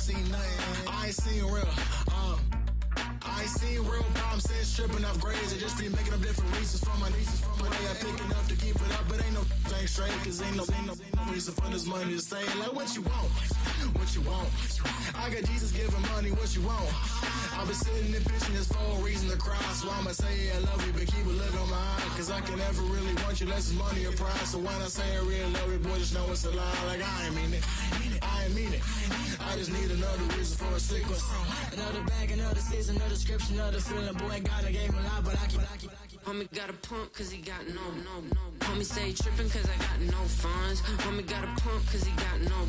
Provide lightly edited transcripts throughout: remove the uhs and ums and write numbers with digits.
seen nothing. I ain't seen real. I ain't seen real problems since stripping off grades. I just be making up different reasons for my nieces. From my day I pick enough to keep it up, but ain't no thing straight. Cause ain't no reason for this money to stay. Like what you want? What you want? I got Jesus giving money, what you want? I've been sitting and pitching this for a reason to cry. So I'ma say I love you, but keep a look on my eye. Cause I can never really want you unless it's money or pride. So when I say I really love you, boy, just know it's a lie. Like I ain't mean it. I ain't mean it. I just need another reason for a sequence. Another bag, another season, another description, another feeling. Boy, God, I gave him a lot, but I keep. Homie got a pump cause he got no. Homie stay trippin' cause I got no funds. Homie got a pump cause he got no.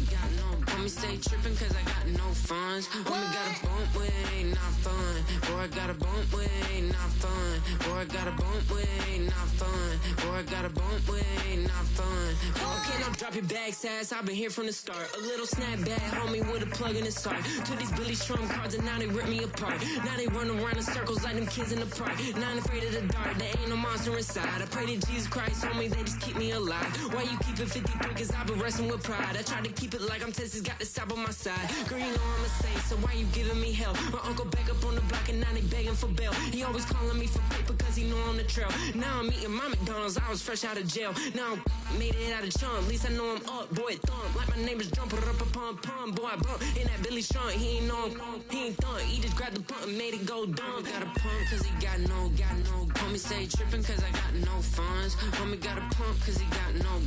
Homie stay trippin' cause I got no funds. Homie got a bump with it ain't not fun. Boy, I got a bump with it ain't not fun. Boy, I got a bump with it ain't not fun. Boy, I got a bump with it ain't not fun. Okay, now drop your bag, sass. I've been here from the start. A little snapback, homie, with a plug in his heart. To these Billy Strum cards and now they rip me apart. Now they run around in circles like them kids in the park. Now I'm afraid of the dark. There ain't no monster inside. I pray to Jesus Christ, homie, they just keep me alive. Why you keep it 53? Cause I've been wrestling with pride. I try to keep it like I'm Texas, got the stop on my side. Girl, you know I'm a saint, so why you giving me hell? My uncle back up on the block and now they begging for bail. He always calling me for paper cause he know I'm the trail. Now I'm eating my McDonald's, I was fresh out of jail. Now I made it out of chump, at least I know I'm up. Boy, thump, like my neighbors jumping up a pum. Boy, I bump in that Billy Strong, he ain't know him, he ain't thump. He just grabbed the pump and made it go dumb. Got a pump cause he got no. Homie stay trippin' cause I got no funds. Homie got a pump cause he got no.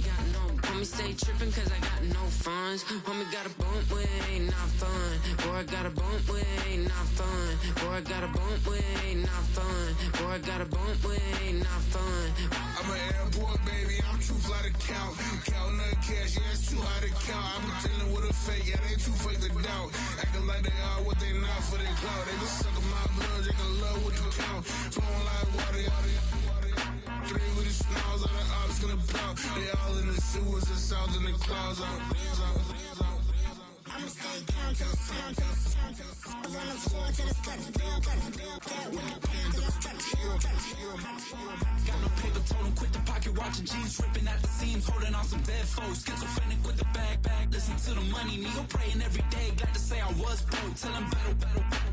Homie stay trippin' cause I got no funds. Homie got a bump with it ain't not fun. Boy, I got a bump with it ain't not fun. Boy, I got a bump with it ain't not fun. Boy, I got a bump with it ain't not fun. I'm an airport baby, I'm too fly to count. Counting the cash, yeah, it's too high to count. I'm dealing with a fake, yeah, they too fake to doubt. Acting like they are what they not for their clout. They just suckin' my blood, they can love what you count. Flowing like water, three with the smiles, all the ops gonna blow. They all in the sewers, the south in the clouds. I'ma stay down to the sound, to the sound, to the sound. On the floor to the steps, build Got no paper, told him quit the pocket, watching jeans ripping at the seams, holding on some dead foes. Schizophrenic with the bag, listen to the money, nigga praying every day. Glad to say I was broke, tell him battle.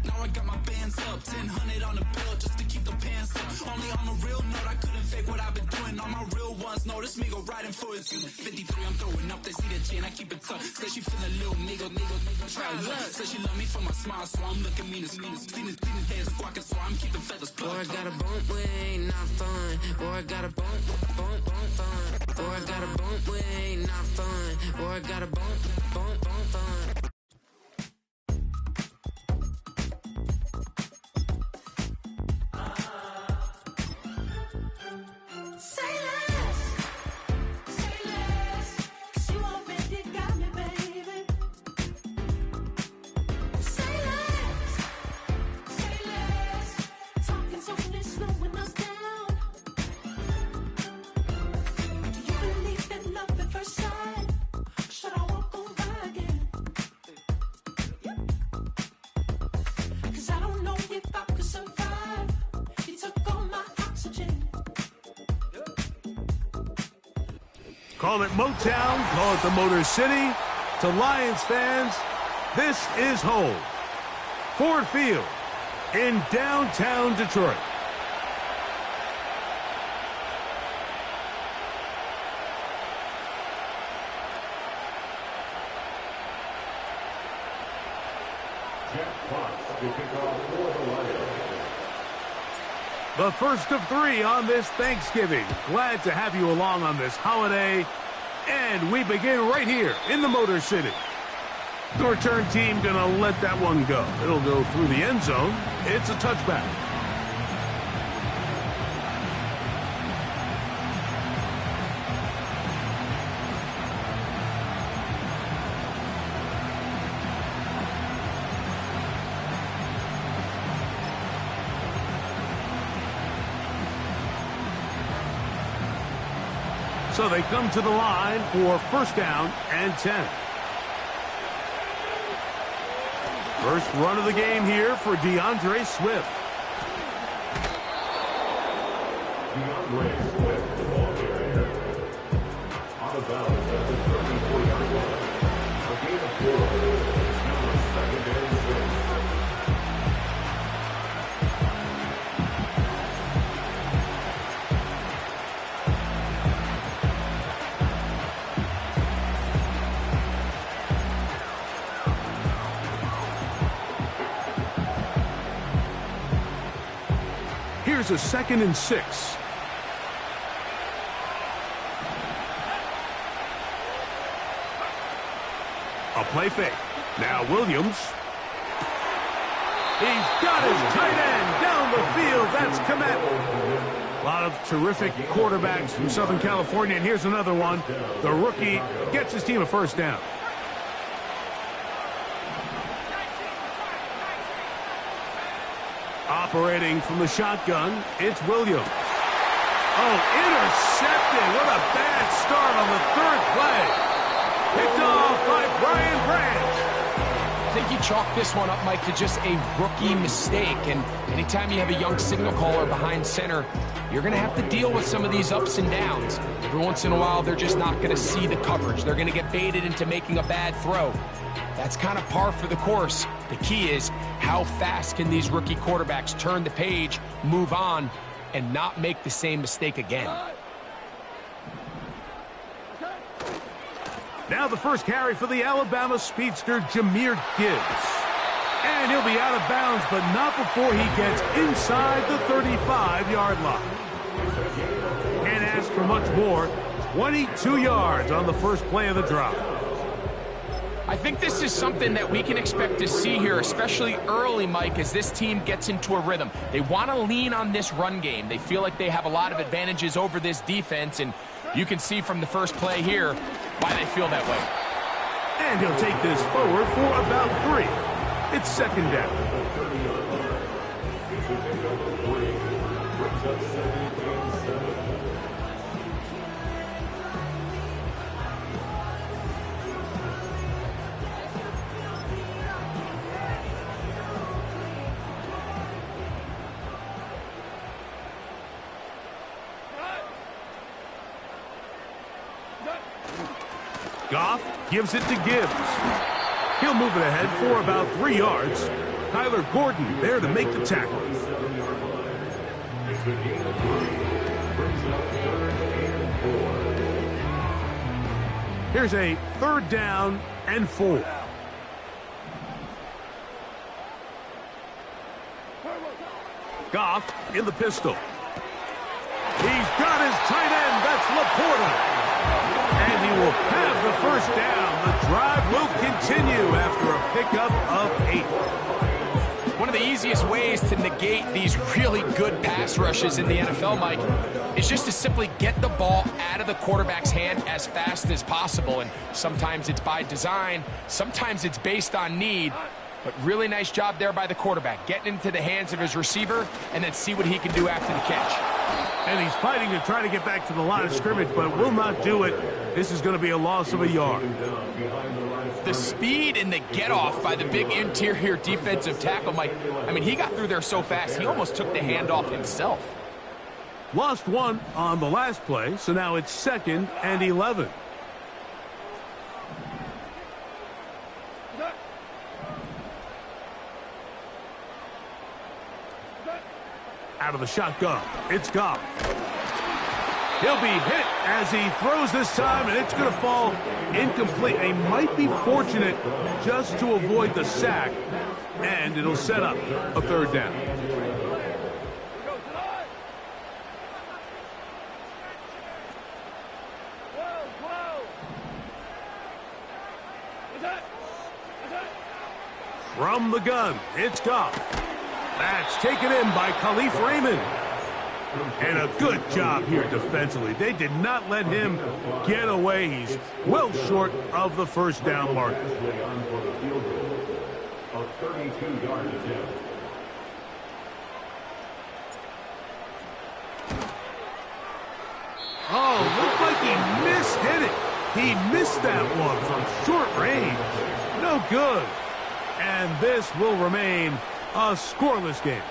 Now I got my bands up, 1000 on the bill just to keep the pants up. Only on a real note, I couldn't fake what I've been doing. All my real ones know this nigga riding for his unit. 53, I'm throwing up, they see the chain, I keep it tough. Say she feeling little nigga, try to look. Say she love me for my smile, so I'm looking mean as seen his hands squawking, so I'm keeping feathers plucked. Boy, I got a bump with it ain't not fun. Boy, I got a bump fun. Boy, I got a bump with it ain't not fun. Boy, I got a bump fun. Call it Motown, call it the Motor City. To Lions fans, this is home. Ford Field in downtown Detroit. The first of 3 on this Thanksgiving. Glad to have you along on this holiday. And we begin right here in the Motor City. The return team gonna let that one go. It'll go through the end zone. It's a touchback. So they come to the line for first down and 10. First run of the game here for DeAndre Swift. DeAndre Swift, the ball carrier. Out of bounds at the 34-yard line. A gain of 4. Now a second down. Here's a 2nd and 6. A play fake. Now Williams. He's got his tight end down the field. That's Komet. A lot of terrific quarterbacks from Southern California, and here's another one. The rookie gets his team a first down. Operating from the shotgun, it's Williams. Oh, intercepted. What a bad start on the 3rd play. Picked off by Brian Branch. I think you chalk this one up, Mike, to just a rookie mistake. And anytime you have a young signal caller behind center, you're going to have to deal with some of these ups and downs. Every once in a while, they're just not going to see the coverage. They're going to get baited into making a bad throw. That's kind of par for the course. The key is how fast can these rookie quarterbacks turn the page, move on, and not make the same mistake again. Now the first carry for the Alabama speedster, Jahmyr Gibbs. And he'll be out of bounds, but not before he gets inside the 35-yard line. Can't ask for much more. 22 yards on the first play of the drive. I think this is something that we can expect to see here, especially early, Mike, as this team gets into a rhythm. They want to lean on this run game. They feel like they have a lot of advantages over this defense, and you can see from the first play here why they feel that way. And he'll take this forward for about 3. It's 2nd down. Goff gives it to Gibbs. He'll move it ahead for about 3 yards. Tyler Gordon there to make the tackle. Here's a 3rd down and 4. Goff in the pistol. He's got his tight end. That's Laporta. And he will have the first down. The drive will continue after a pickup of 8. One of the easiest ways to negate these really good pass rushes in the NFL, Mike, is just to simply get the ball out of the quarterback's hand as fast as possible. And sometimes it's by design, sometimes it's based on need. But really nice job there by the quarterback, getting into the hands of his receiver and then see what he can do after the catch. And he's fighting to try to get back to the line of scrimmage, but will not do it. This is going to be a loss of a yard. The speed and the get-off by the big interior defensive tackle, Mike. I mean, he got through there so fast, he almost took the handoff himself. Lost 1 on the last play, so now it's 2nd and 11. Out of the shotgun, it's Goff. He'll be hit as he throws this time, and it's going to fall incomplete. They might be fortunate just to avoid the sack, and it'll set up a 3rd down. From the gun, it's Goff. That's taken in by Khalif Raymond. And a good job here defensively. They did not let him get away. He's well short of the first down mark. Oh, looked like he mishit it. He missed that one from short range. No good. And this will remain a scoreless game.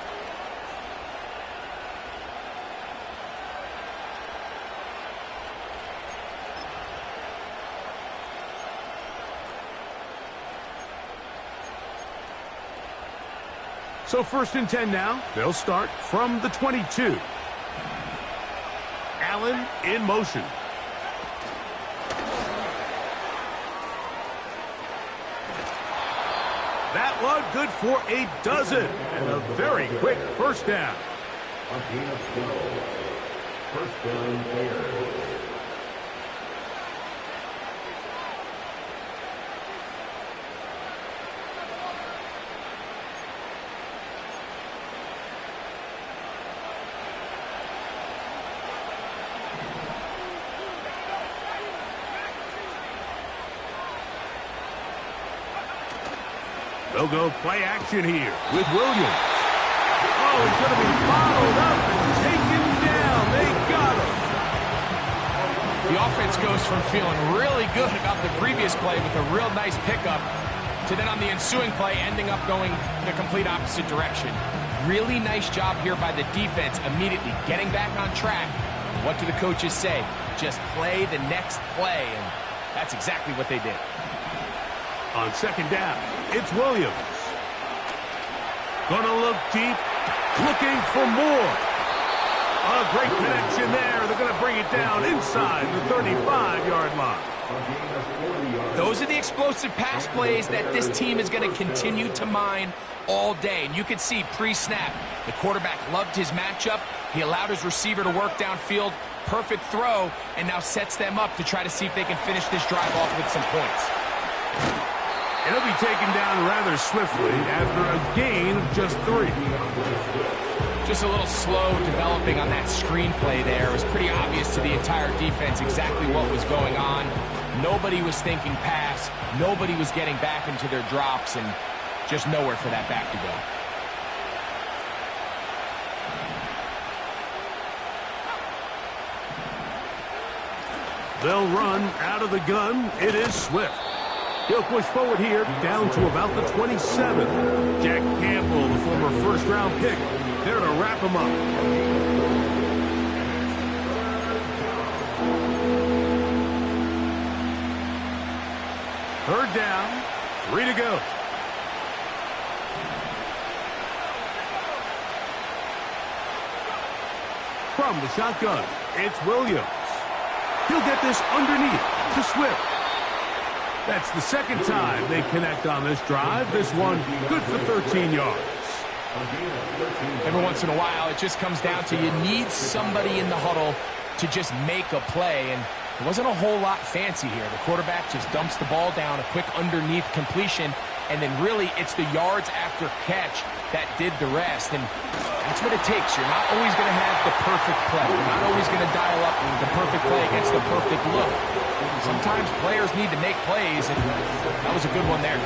So 1st and 10 now. They'll start from the 22. Allen in motion. That one good for a dozen. And a very quick first down. A gain of 12. First down, Bears. They'll go play action here with Williams. Oh, he's going to be bottled up and taken down. They got him. The offense goes from feeling really good about the previous play with a real nice pickup to then on the ensuing play ending up going the complete opposite direction. Really nice job here by the defense immediately getting back on track. What do the coaches say? Just play the next play, and that's exactly what they did. On second down, it's Williams. Gonna look deep, looking for more. A great connection there. They're gonna bring it down inside the 35-yard line. Those are the explosive pass plays that this team is going to continue to mine all day. And you can see pre-snap, the quarterback loved his matchup. He allowed his receiver to work downfield. Perfect throw, and now sets them up to try to see if they can finish this drive off with some points. It'll be taken down rather swiftly after a gain of just 3. Just a little slow developing on that screenplay there. It was pretty obvious to the entire defense exactly what was going on. Nobody was thinking pass. Nobody was getting back into their drops, and just nowhere for that back to go. They'll run out of the gun. It is Swift. He'll push forward here, down to about the 27. Jack Campbell, the former first-round pick, there to wrap him up. Third down, 3 to go. From the shotgun, it's Williams. He'll get this underneath to Swift. That's the second time they connect on this drive. This one good for 13 yards. Every once in a while, it just comes down to you need somebody in the huddle to just make a play, and it wasn't a whole lot fancy here. The quarterback just dumps the ball down, a quick underneath completion, and then really it's the yards after catch that did the rest, and that's what it takes. You're not always going to have the perfect play. You're not always going to dial up the perfect play against the perfect look. Sometimes players need to make plays, and that was a good one there.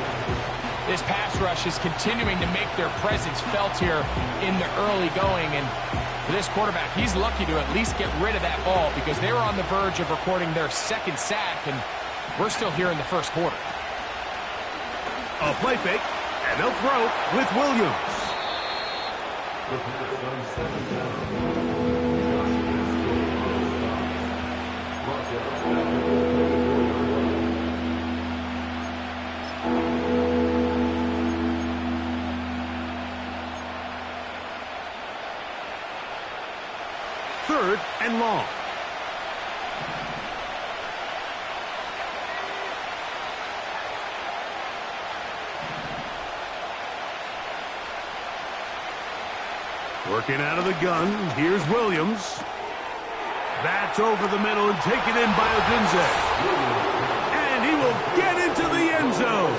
This pass rush is continuing to make their presence felt here in the early going, and for this quarterback, he's lucky to at least get rid of that ball because they were on the verge of recording their second sack, and we're still here in the first quarter. A play fake, and they'll throw with Williams. Third and long. Working out of the gun, here's Williams. That's over the middle and taken in by Odunze. And he will get into the end zone.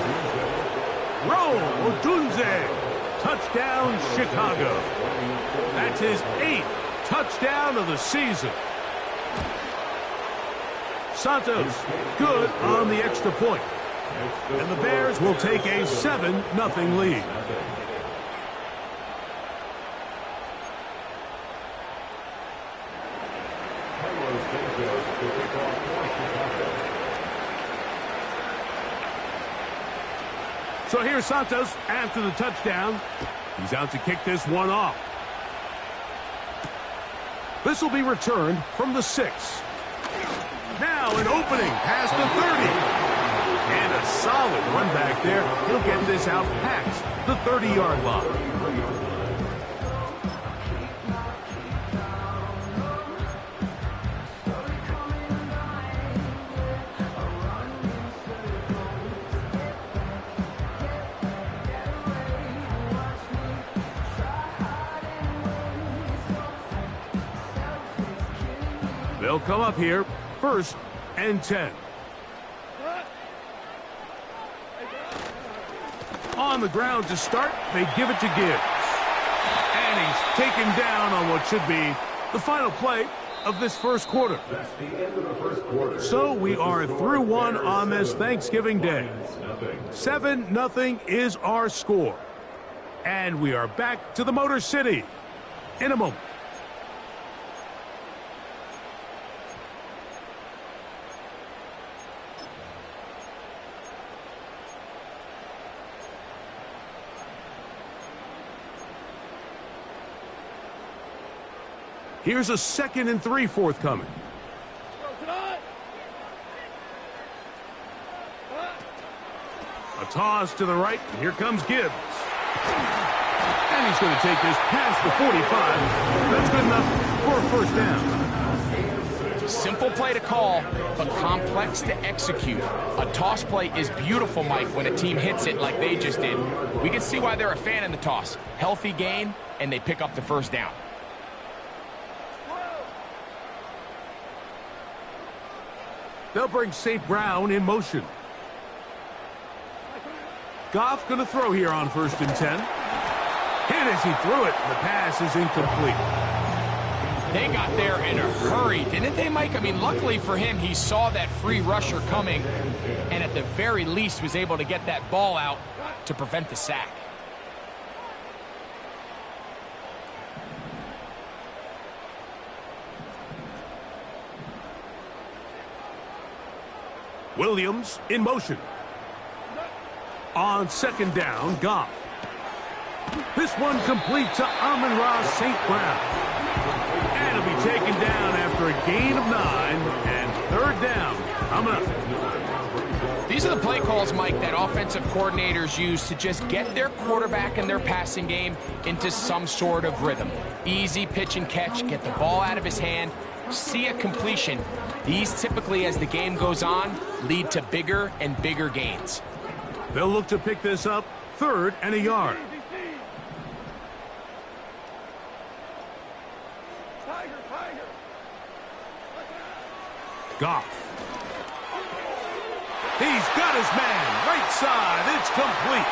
Roll, Odunze. Touchdown, Chicago. That's his 8th touchdown of the season. Santos, good on the extra point. And the Bears will take a 7-0 lead. So here's Santos after the touchdown. He's out to kick this one off. This will be returned from the 6. Now an opening past the 30. And a solid run back there. He'll get this out past the 30-yard line. They'll come up here, 1st and 10. On the ground to start, they give it to Gibbs. And he's taken down on what should be the final play of this first quarter. That's the end of the first quarter. So we are through one on this Thanksgiving Day. 7-0 is our score. And we are back to the Motor City in a moment. Here's a 2nd and 3 forthcoming. A toss to the right, and here comes Gibbs. And he's going to take this past the 45. That's good enough for a 1st down. Simple play to call, but complex to execute. A toss play is beautiful, Mike, when a team hits it like they just did. We can see why they're a fan in the toss. Healthy gain, and they pick up the 1st down. They'll bring St. Brown in motion. Goff going to throw here on 1st and 10. Hit as he threw it. The pass is incomplete. They got there in a hurry, didn't they, Mike? I mean, luckily for him, he saw that free rusher coming and at the very least was able to get that ball out to prevent the sack. Williams in motion. On 2nd down, Goff. This one complete to Amon-Ra St. Brown. And it'll be taken down after a gain of 9 and 3rd down. Coming up. These are the play calls, Mike, that offensive coordinators use to just get their quarterback and their passing game into some sort of rhythm. Easy pitch and catch, get the ball out of his hand, see a completion. These typically, as the game goes on, lead to bigger and bigger gains. They'll look to pick this up 3rd and a yard. Goff. He's got his man. Right side. It's complete.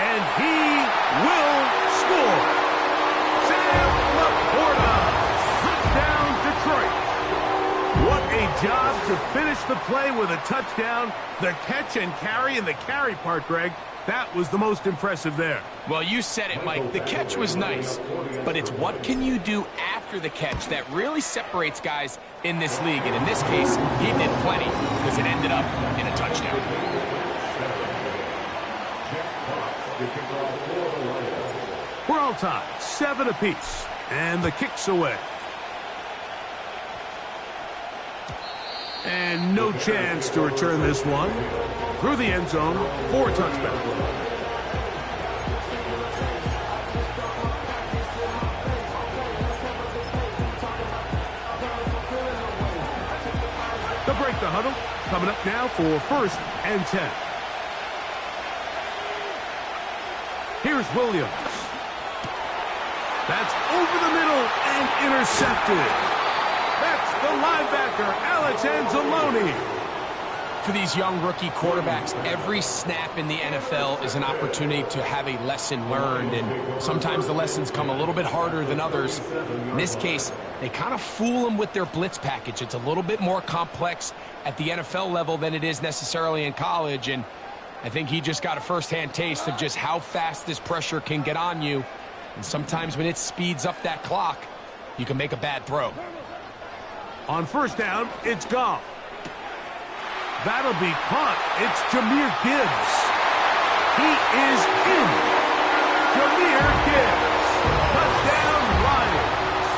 And he will score. Sam Laporta. Touchdown, Detroit. What a job to finish the play with a touchdown. The catch and carry, and the carry part, Greg, that was the most impressive there. Well, you said it, Mike. The catch was nice, but it's what can you do after the catch that really separates guys in this league. And in this case, he did plenty because it ended up in a touchdown. We're all tied, 7 apiece, and the kick's away. And no chance to return this one through the end zone for a touchback. They'll break the huddle. Coming up now for 1st and 10. Here's Williams. That's over the middle and intercepted. That's the linebacker, Alex Anzalone. For these young rookie quarterbacks, every snap in the NFL is an opportunity to have a lesson learned, and sometimes the lessons come a little bit harder than others. In this case, they kind of fool them with their blitz package. It's a little bit more complex at the NFL level than it is necessarily in college, and I think he just got a first-hand taste of just how fast this pressure can get on you, and sometimes when it speeds up that clock, you can make a bad throw. On 1st down, it's Goff. That'll be caught. It's Jahmyr Gibbs. He is in. Jahmyr Gibbs. Touchdown, Lions.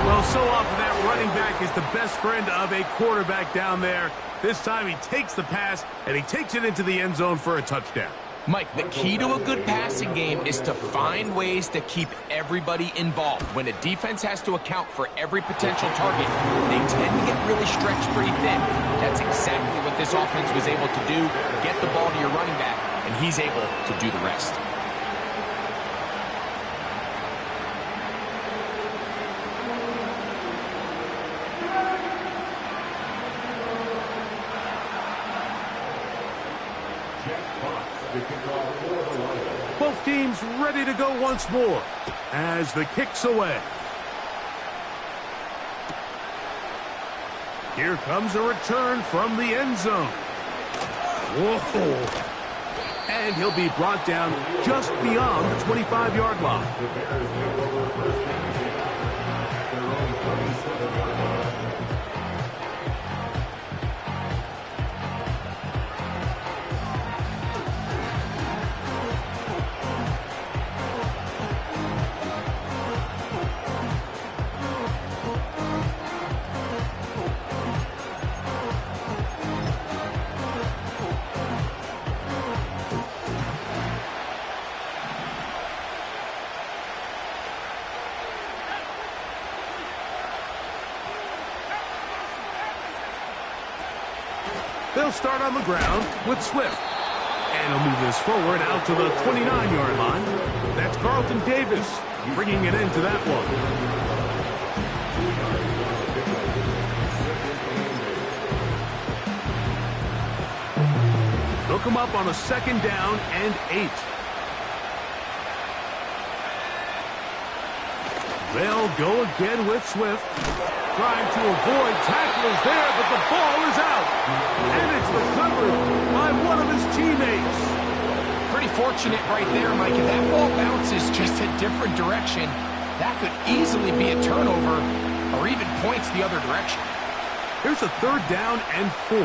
Well, so often that running back is the best friend of a quarterback down there. This time he takes the pass, and he takes it into the end zone for a touchdown. Mike, the key to a good passing game is to find ways to keep everybody involved. When a defense has to account for every potential target, they tend to get really stretched pretty thin. That's exactly what this offense was able to do. Get the ball to your running back, and he's able to do the rest. Both teams ready to go once more as the kick's away. Here comes a return from the end zone. Whoa. And he'll be brought down just beyond the 25-yard line. They'll start on the ground with Swift. And he'll move this forward out to the 29-yard line. That's Carlton Davis bringing it into that one. They'll come up on a 2nd down and 8. They'll go again with Swift. Trying to avoid tacklers there, but the ball is out. And it's recovered by one of his teammates. Pretty fortunate right there, Mike. If that ball bounces just a different direction, that could easily be a turnover or even points the other direction. Here's a 3rd down and 4.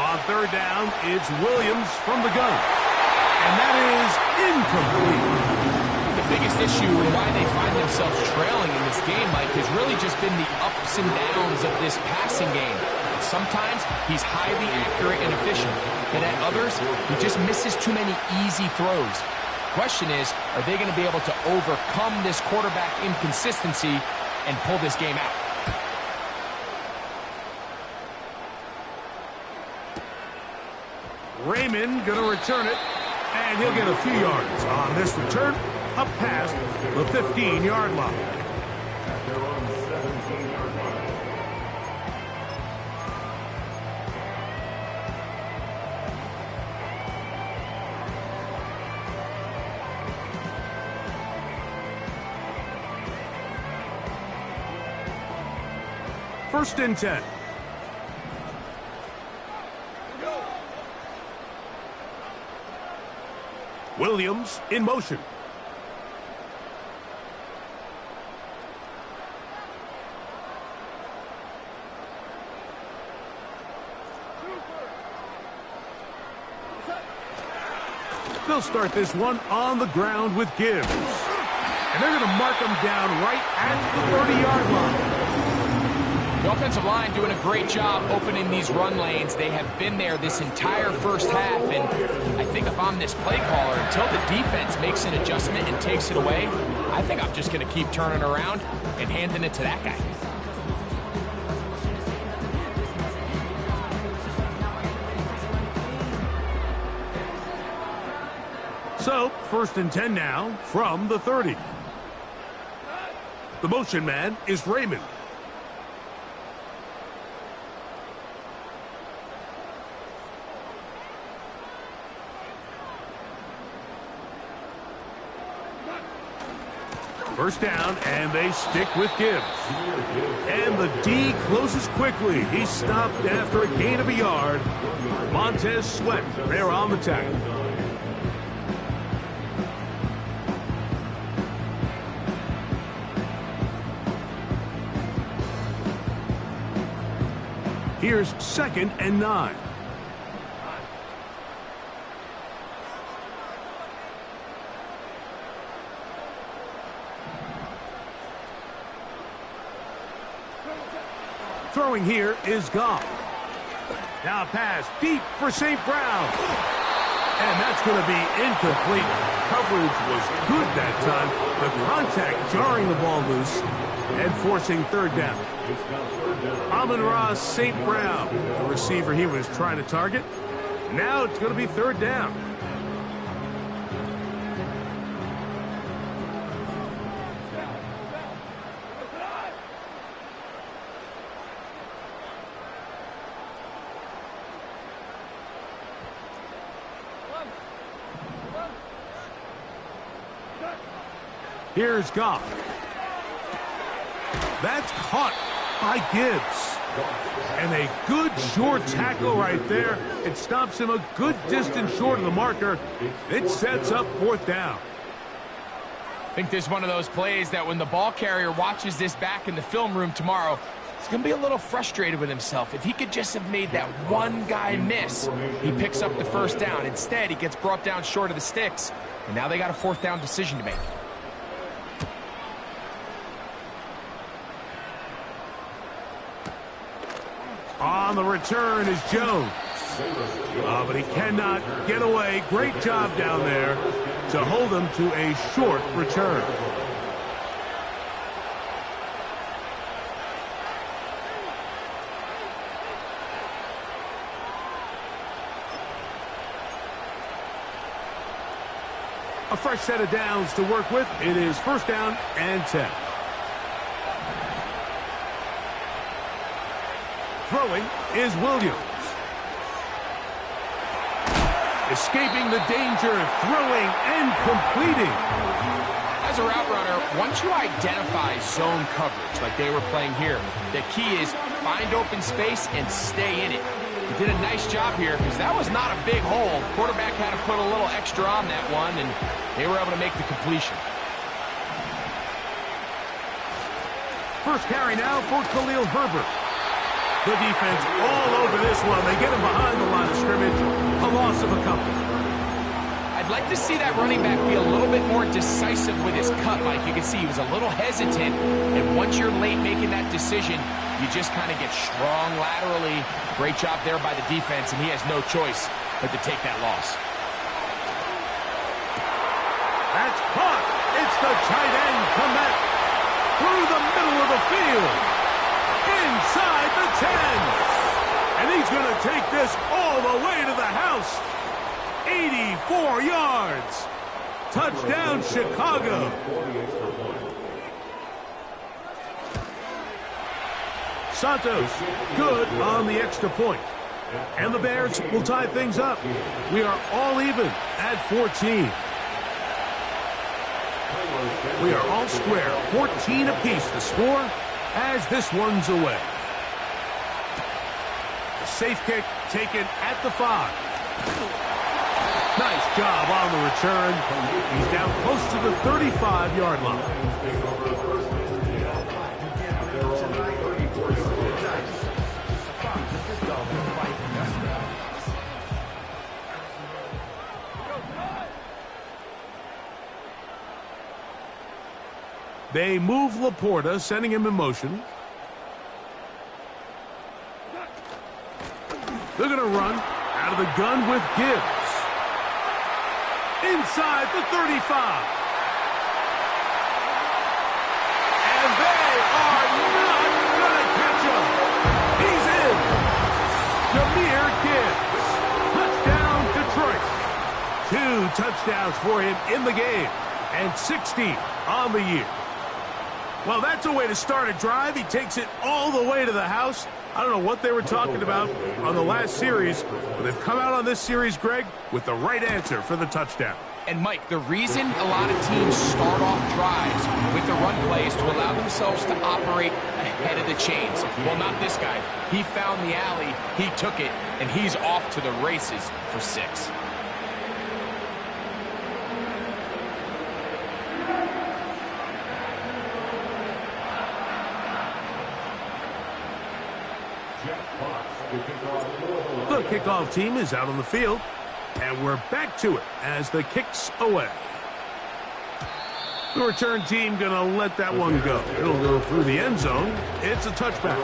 On 3rd down, it's Williams from the gun. And that is incomplete. The biggest issue and why they find themselves trailing in this game, Mike, has really just been the ups and downs of this passing game. Sometimes he's highly accurate and efficient, but at others, he just misses too many easy throws. Question is, are they going to be able to overcome this quarterback inconsistency and pull this game out? Raymond going to return it, and he'll get a few yards on this return. Up past the 15-yard line. They're on 17-yard line. First and 10. Williams in motion. They'll start this one on the ground with Gibbs. And they're going to mark him down right at the 30-yard line. The offensive line doing a great job opening these run lanes. They have been there this entire first half, and I think if I'm this play caller, until the defense makes an adjustment and takes it away, I think I'm just going to keep turning around and handing it to that guy. So, 1st and 10 now from the 30. The motion man is Raymond. First down, and they stick with Gibbs. And the D closes quickly. He's stopped after a gain of a yard. Montez Sweat there on the tackle. Here's 2nd and 9. Throwing here is Goff. Now pass deep for St. Brown. And that's going to be incomplete. Coverage was good that time. The contact jarring the ball loose and forcing 3rd down. Amon-Ra St. Brown, the receiver he was trying to target. Now it's going to be 3rd down. Here's Goff. That's caught by Gibbs. And a good short tackle right there. It stops him a good distance short of the marker. It sets up 4th down. I think this is one of those plays that when the ball carrier watches this back in the film room tomorrow, he's going to be a little frustrated with himself. If he could just have made that one guy miss, he picks up the 1st down. Instead, he gets brought down short of the sticks, and now they got a 4th down decision to make. On the return is Jones. But he cannot get away. Great job down there to hold him to a short return. A fresh set of downs to work with. It is 1st down and 10. Throwing is Williams. Escaping the danger, throwing and completing. As a route runner, once you identify zone coverage like they were playing here, the key is find open space and stay in it. He did a nice job here because that was not a big hole. Quarterback had to put a little extra on that one, and they were able to make the completion. First carry now for Khalil Herbert. The defense all over this one. They get him behind the line of scrimmage. A loss of a couple. I'd like to see that running back be a little bit more decisive with his cut, Mike. You can see he was a little hesitant, and once you're late making that decision, you just kind of get strong laterally. Great job there by the defense, and he has no choice but to take that loss. That's caught. It's the tight end Komet through the middle of the field. Inside the 10. And he's going to take this all the way to the house. 84 yards. Touchdown, Chicago. Santos, good on the extra point. And the Bears will tie things up. We are all even at 14. We are all square, 14 apiece the score as this one's away. A safe kick taken at the 5. Nice job on the return. He's down close to the 35-yard line. They move Laporta, sending him in motion. They're going to run out of the gun with Gibbs. Inside the 35. And they are not going to catch him. He's in. Jahmyr Gibbs. Touchdown, Detroit. 2 touchdowns for him in the game. And 16 on the year. Well, that's a way to start a drive. He takes it all the way to the house. I don't know what they were talking about on the last series, but they've come out on this series, Greg, with the right answer for the touchdown. And, Mike, the reason a lot of teams start off drives with the run play is to allow themselves to operate ahead of the chains. Well, not this guy. He found the alley, he took it, and he's off to the races for 6. The kickoff team is out on the field, and we're back to it as the kick's away. The return team going to let that one go. It'll go through the end zone. It's a touchback.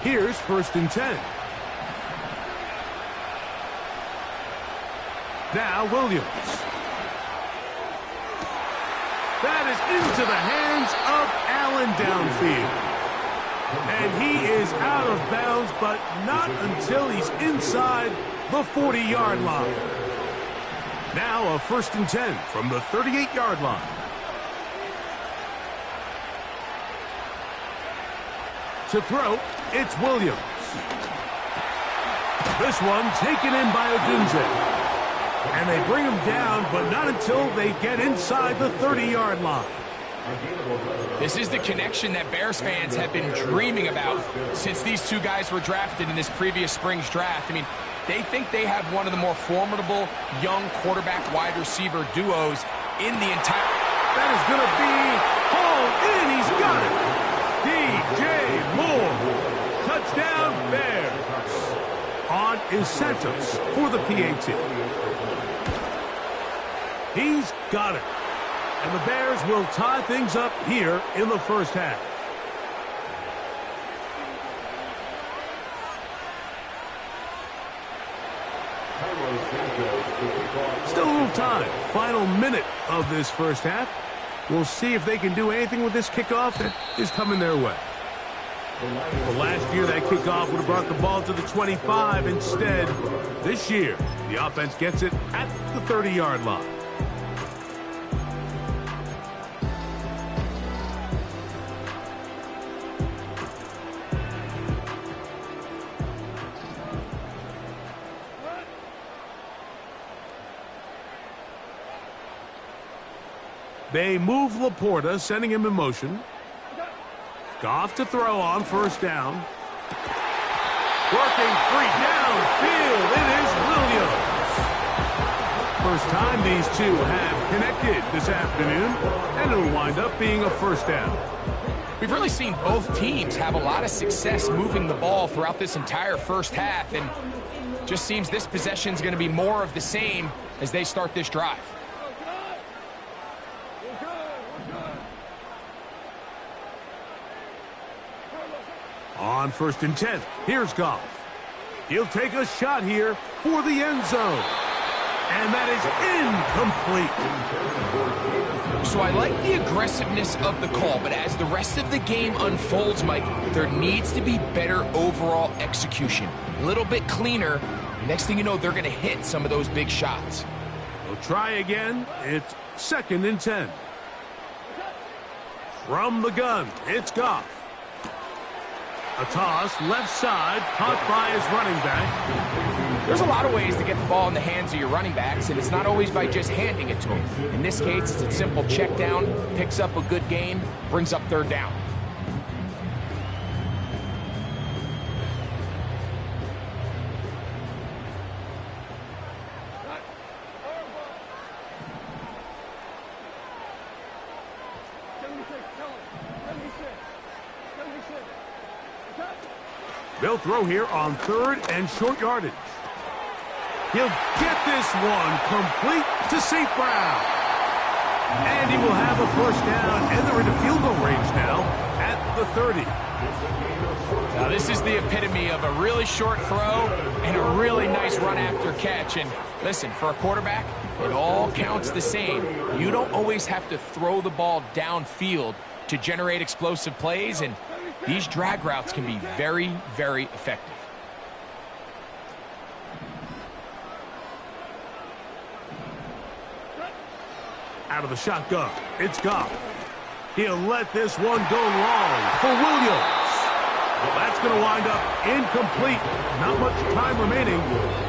Here's 1st and 10. Now Williams. That is into the hands of Allen downfield. And he is out of bounds, but not until he's inside the 40-yard line. Now a 1st and 10 from the 38-yard line. To throw, it's Williams. This one taken in by Odunze. And they bring him down, but not until they get inside the 30-yard line. This is the connection that Bears fans have been dreaming about since these two guys were drafted in this previous spring's draft. I mean, they think they have one of the more formidable young quarterback wide receiver duos in the entire... That is going to be hauled in. He's got it. DJ Moore. Touchdown, Bears. On is Santos for the PAT. He's got it. And the Bears will tie things up here in the first half. Still a little time. Final minute of this first half. We'll see if they can do anything with this kickoff that is coming their way. Well, last year, that kickoff would have brought the ball to the 25. Instead, this year, the offense gets it at the 30-yard line. They move Laporta, sending him in motion. Goff to throw on 1st down. Working free downfield. It is Williams. First time these two have connected this afternoon, and it'll wind up being a 1st down. We've really seen both teams have a lot of success moving the ball throughout this entire first half, and just seems this possession is going to be more of the same as they start this drive. On 1st and 10, here's Goff. He'll take a shot here for the end zone. And that is incomplete. So I like the aggressiveness of the call, but as the rest of the game unfolds, Mike, there needs to be better overall execution. A little bit cleaner. Next thing you know, they're going to hit some of those big shots. They'll try again. It's 2nd and 10. From the gun, it's Goff. A toss, left side, caught by his running back. There's a lot of ways to get the ball in the hands of your running backs, and it's not always by just handing it to them. In this case, it's a simple check down, picks up a good gain, brings up 3rd down. They'll throw here on 3rd and short yardage. He'll get this one complete to St. Brown. And he will have a 1st down, and they're into field goal range now at the 30. Now this is the epitome of a really short throw and a really nice run after catch. And listen, for a quarterback, it all counts the same. You don't always have to throw the ball downfield to generate explosive plays, and these drag routes can be very, very effective. Out of the shotgun, it's Goff. He'll let this one go long for Williams. Well, that's going to wind up incomplete. Not much time remaining.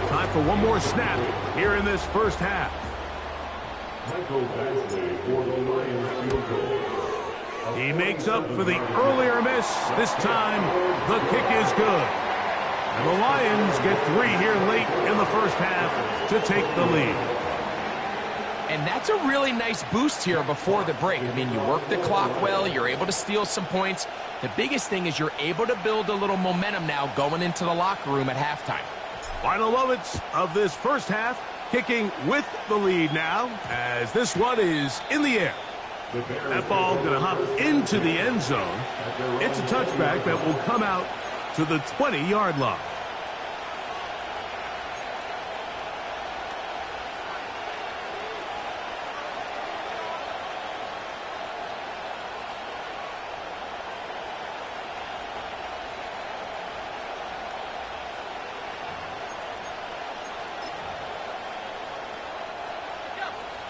Time for one more snap here in this first half. Michael Basley for the Lions field goal. He makes up for the earlier miss. This time, the kick is good. And the Lions get 3 here late in the first half to take the lead. And that's a really nice boost here before the break. I mean, you work the clock well, you're able to steal some points. The biggest thing is you're able to build a little momentum now going into the locker room at halftime. Final moments of this first half, kicking with the lead now, as this one is in the air. That ball going to hop into the end zone. It's a touchback that will come out to the 20-yard line.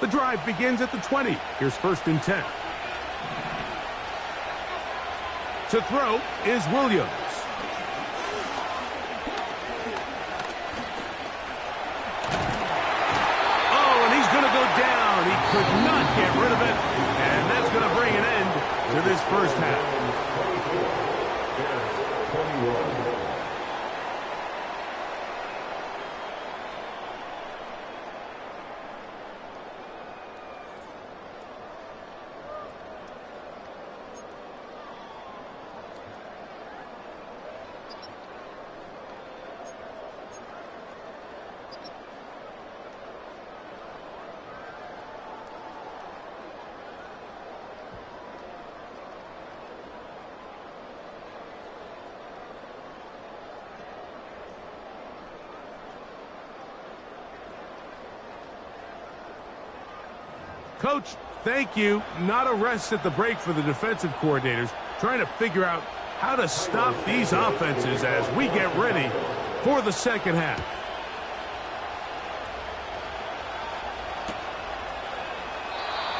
The drive begins at the 20. Here's 1st and 10. To throw is Williams. Oh, and he's going to go down. He could not get rid of it. And that's going to bring an end to this first half. Coach, thank you. Not a rest at the break for the defensive coordinators, trying to figure out how to stop these offenses as we get ready for the second half.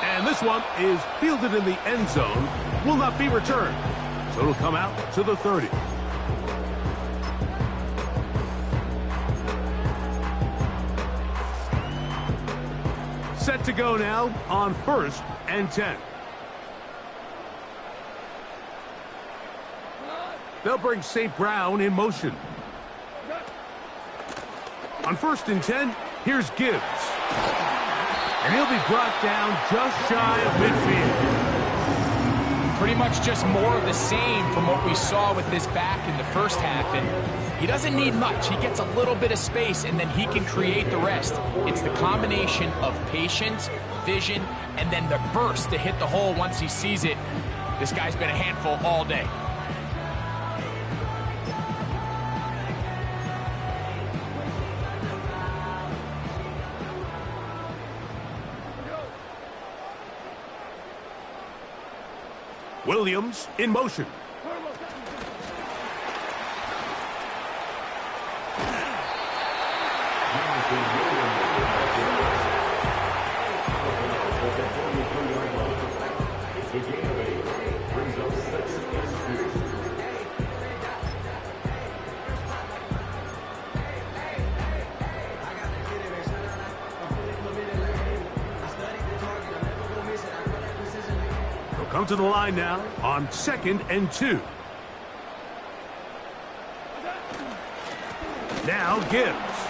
And this one is fielded in the end zone, will not be returned. So it'll come out to the 30. Set to go now on 1st and 10. They'll bring St. Brown in motion. On 1st and 10, here's Gibbs. And he'll be brought down just shy of midfield. Pretty much just more of the same from what we saw with this back in the first half. And he doesn't need much. He gets a little bit of space, and then he can create the rest. It's the combination of patience, vision, and then the burst to hit the hole once he sees it. This guy's been a handful all day. Williams in motion. Come to the line now on 2nd and 2. Now Gibbs.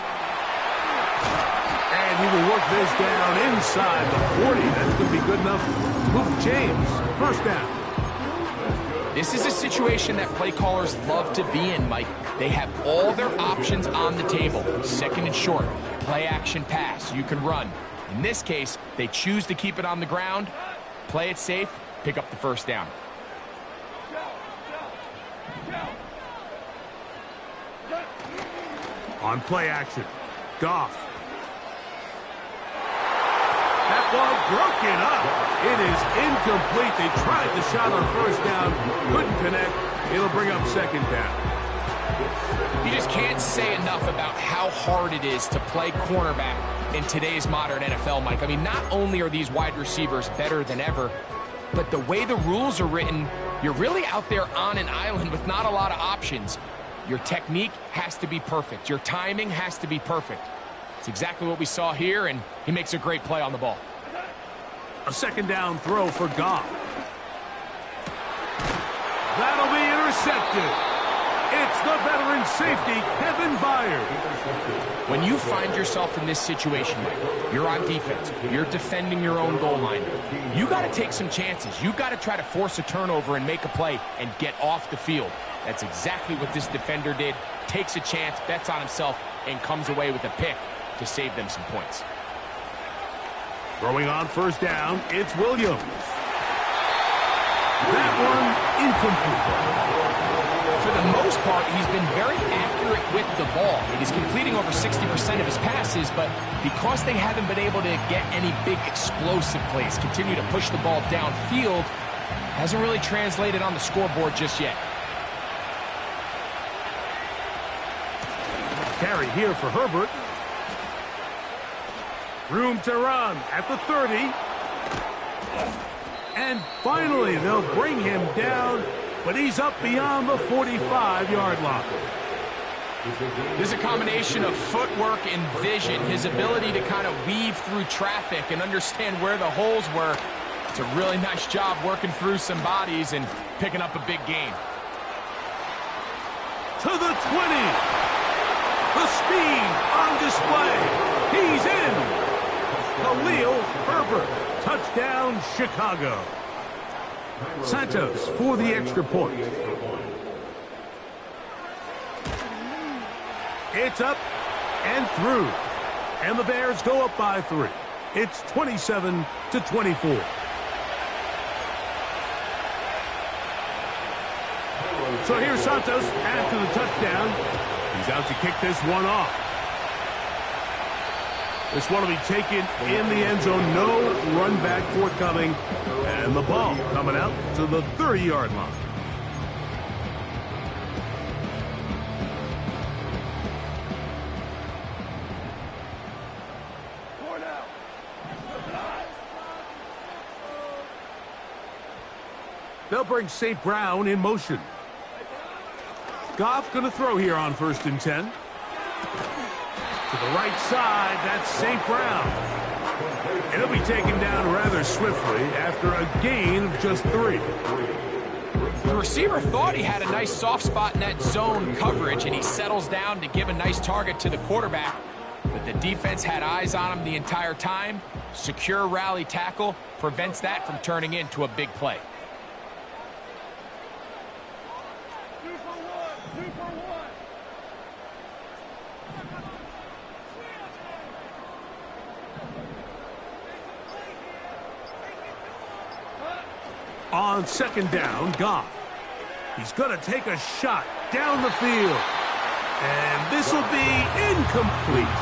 And he will work this down inside the 40. That's going to be good enough to move James. First down. This is a situation that play callers love to be in, Mike. They have all their options on the table. 2nd and short, play action pass. You can run. In this case, they choose to keep it on the ground, play it safe, pick up the first down. On play action, Goff. That ball broken up. It is incomplete. They tried the shot on first down, couldn't connect. It'll bring up 2nd down. You just can't say enough about how hard it is to play cornerback in today's modern NFL, Mike. I mean, not only are these wide receivers better than ever, but the way the rules are written, you're really out there on an island with not a lot of options. Your technique has to be perfect. Your timing has to be perfect. It's exactly what we saw here, and he makes a great play on the ball. A 2nd down throw for Goff. That'll be intercepted. It's the veteran safety, Kevin Byard. When you find yourself in this situation, you're on defense, you're defending your own goal line, you got to take some chances. You got to try to force a turnover and make a play and get off the field. That's exactly what this defender did. Takes a chance, bets on himself, and comes away with a pick to save them some points. Throwing on 1st down, it's Williams. That one incomplete. For the most part, he's been very accurate with the ball. He's completing over 60% of his passes, but because they haven't been able to get any big explosive plays, continue to push the ball downfield, hasn't really translated on the scoreboard just yet. Carry here for Herbert. Room to run at the 30. And finally, they'll bring him down, but he's up beyond the 45-yard line. There's a combination of footwork and vision, his ability to kind of weave through traffic and understand where the holes were. It's a really nice job working through some bodies and picking up a big gain. To the 20. The speed on display. He's in. Khalil Herbert. Touchdown, Chicago. Santos for the extra point. It's up and through. And the Bears go up by 3. It's 27-24. So here's Santos after the touchdown. He's out to kick this one off. This one will be taken in the end zone. No run back forthcoming. And the ball coming out to the 30-yard line. They'll bring St. Brown in motion. Goff going to throw here on 1st and 10. To the right side, that's St. Brown. And he'll be taken down rather swiftly after a gain of just 3. The receiver thought he had a nice soft spot in that zone coverage, and he settles down to give a nice target to the quarterback. But the defense had eyes on him the entire time. Secure rally tackle prevents that from turning into a big play. On 2nd down, Goff. He's going to take a shot down the field. And this will be incomplete.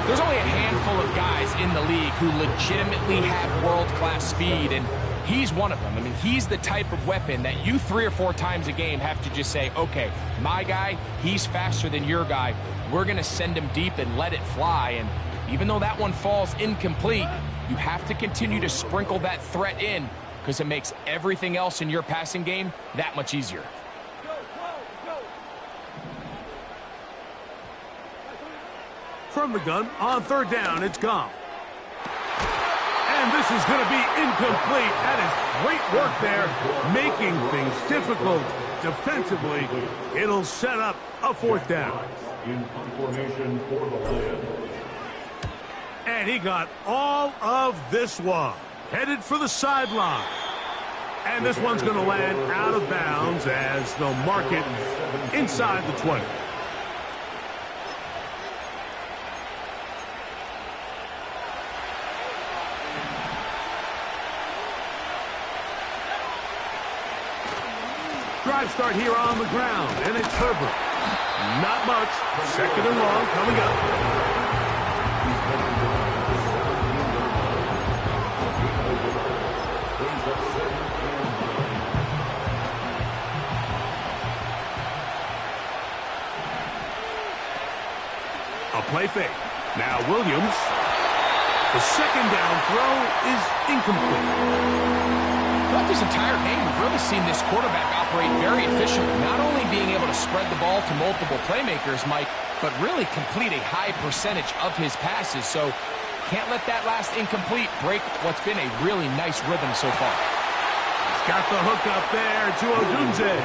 There's only a handful of guys in the league who legitimately have world-class speed, and he's one of them. I mean, he's the type of weapon that you 3 or 4 times a game have to just say, okay, my guy, he's faster than your guy. We're going to send him deep and let it fly. And even though that one falls incomplete, you have to continue to sprinkle that threat in because it makes everything else in your passing game that much easier. From the gun, on 3rd down, it's Goff. And this is going to be incomplete. That is great work there, making things difficult defensively. It'll set up a 4th down. In formation for the Lions. And he got all of this one. Headed for the sideline. And this one's going to land out of bounds as they'll mark it inside the 20. Drive start here on the ground, and it's Herbert. Not much. 2nd and long coming up. A play fake. Now Williams. The 2nd down throw is incomplete. Throughout this entire game, we've really seen this quarterback operate very efficiently, not only being able to spread the ball to multiple playmakers, Mike, but really complete a high percentage of his passes. So can't let that last incomplete break what's been a really nice rhythm so far. He's got the hook up there to Odunze.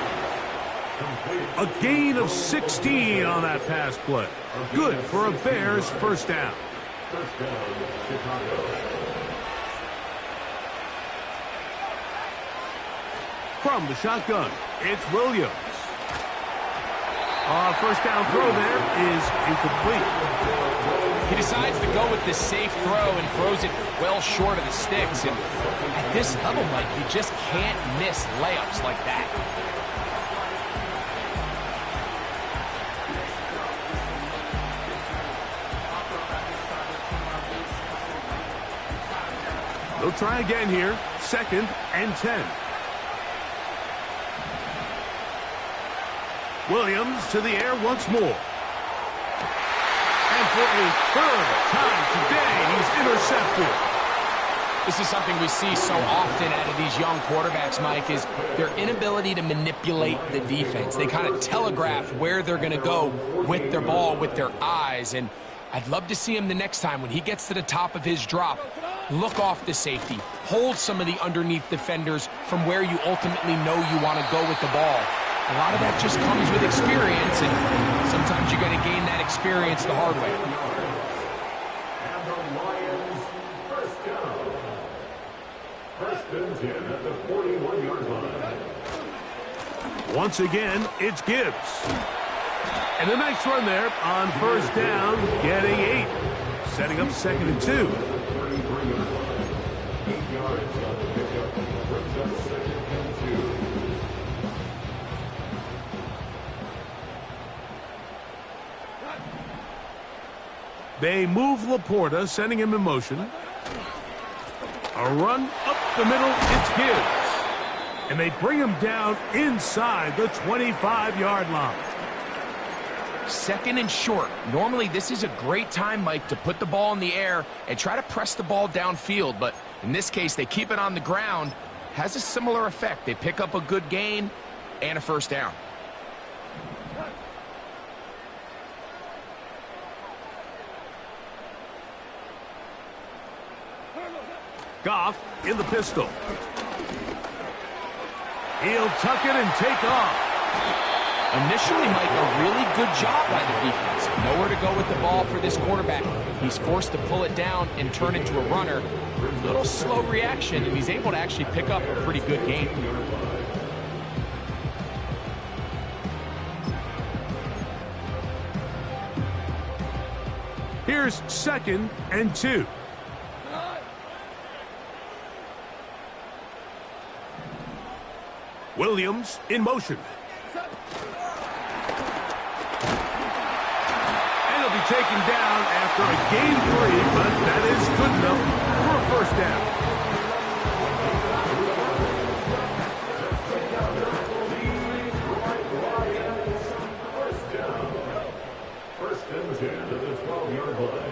A gain of 16 on that pass play. Good for a Bears 1st down. First down, Chicago. From the shotgun, it's Williams. 1st down throw there is incomplete. He decides to go with this safe throw and throws it well short of the sticks. And at this level, Mike, you just can't miss layups like that. They'll try again here. 2nd and 10. Williams to the air once more. And for a third time today, he's intercepted. This is something we see so often out of these young quarterbacks, Mike, is their inability to manipulate the defense. They kind of telegraph where they're going to go with their ball, with their eyes. And I'd love to see him the next time when he gets to the top of his drop. Look off the safety. Hold some of the underneath defenders from where you ultimately know you want to go with the ball. A lot of that just comes with experience, and sometimes you're going to gain that experience the hard way. And the Lions, first down. First and 10 at the 41-yard line. Once again, it's Gibbs. And a nice run there on first down, getting 8. Setting up 2nd and 2. 33-yard line. 8 yards on the pickup. Brings up 2nd and 2. They move Laporta, sending him in motion. A run up the middle, it's Gibbs. And they bring him down inside the 25-yard line. 2nd and short. Normally, this is a great time, Mike, to put the ball in the air and try to press the ball downfield. But in this case, they keep it on the ground. Has a similar effect. They pick up a good gain and a first down. Goff in the pistol. He'll tuck it and take off. Initially, Mike, a really good job by the defense. Nowhere to go with the ball for this quarterback. He's forced to pull it down and turn into a runner. A little slow reaction, and he's able to actually pick up a pretty good gain. Here's 2nd and 2. Williams in motion. And he'll be taken down after a gain 3, but that is good enough for a first down. First down. First and 10 at the 12-yard line.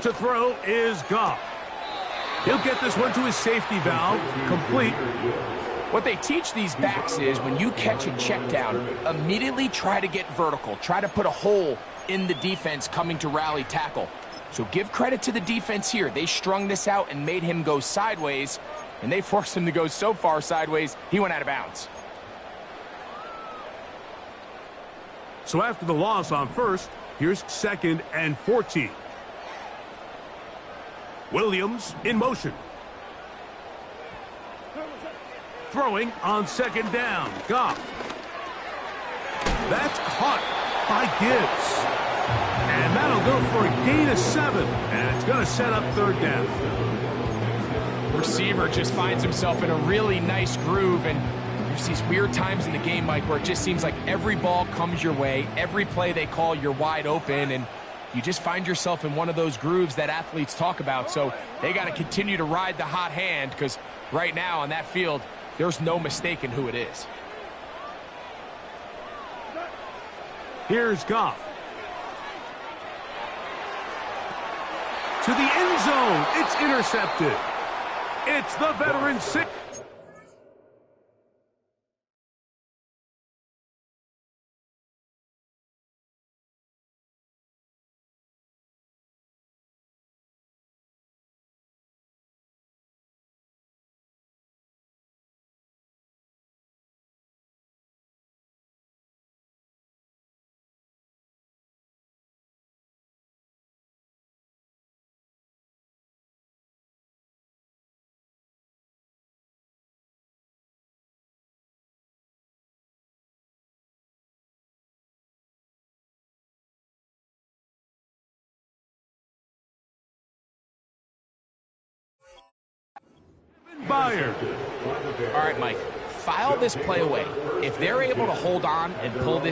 To throw is Goff. He'll get this one to his safety valve, complete. What they teach these backs is when you catch a check down, immediately try to get vertical. Try to put a hole in the defense coming to rally tackle. So give credit to the defense here. They strung this out and made him go sideways, and they forced him to go so far sideways, he went out of bounds. So after the loss on first, here's 2nd and 14. Williams in motion. Throwing on 2nd down. Goff. That's caught by Gibbs. And that'll go for a gain of 7. And it's going to set up 3rd down. Receiver just finds himself in a really nice groove, and there's these weird times in the game, Mike, where it just seems like every ball comes your way. Every play they call, you're wide open, and you just find yourself in one of those grooves that athletes talk about. So they got to continue to ride the hot hand, because right now on that field, there's no mistaking who it is. Here's Goff. To the end zone. It's intercepted. It's the veteran 6. Byard. All right, Mike, file this play away. If they're able to hold on and pull this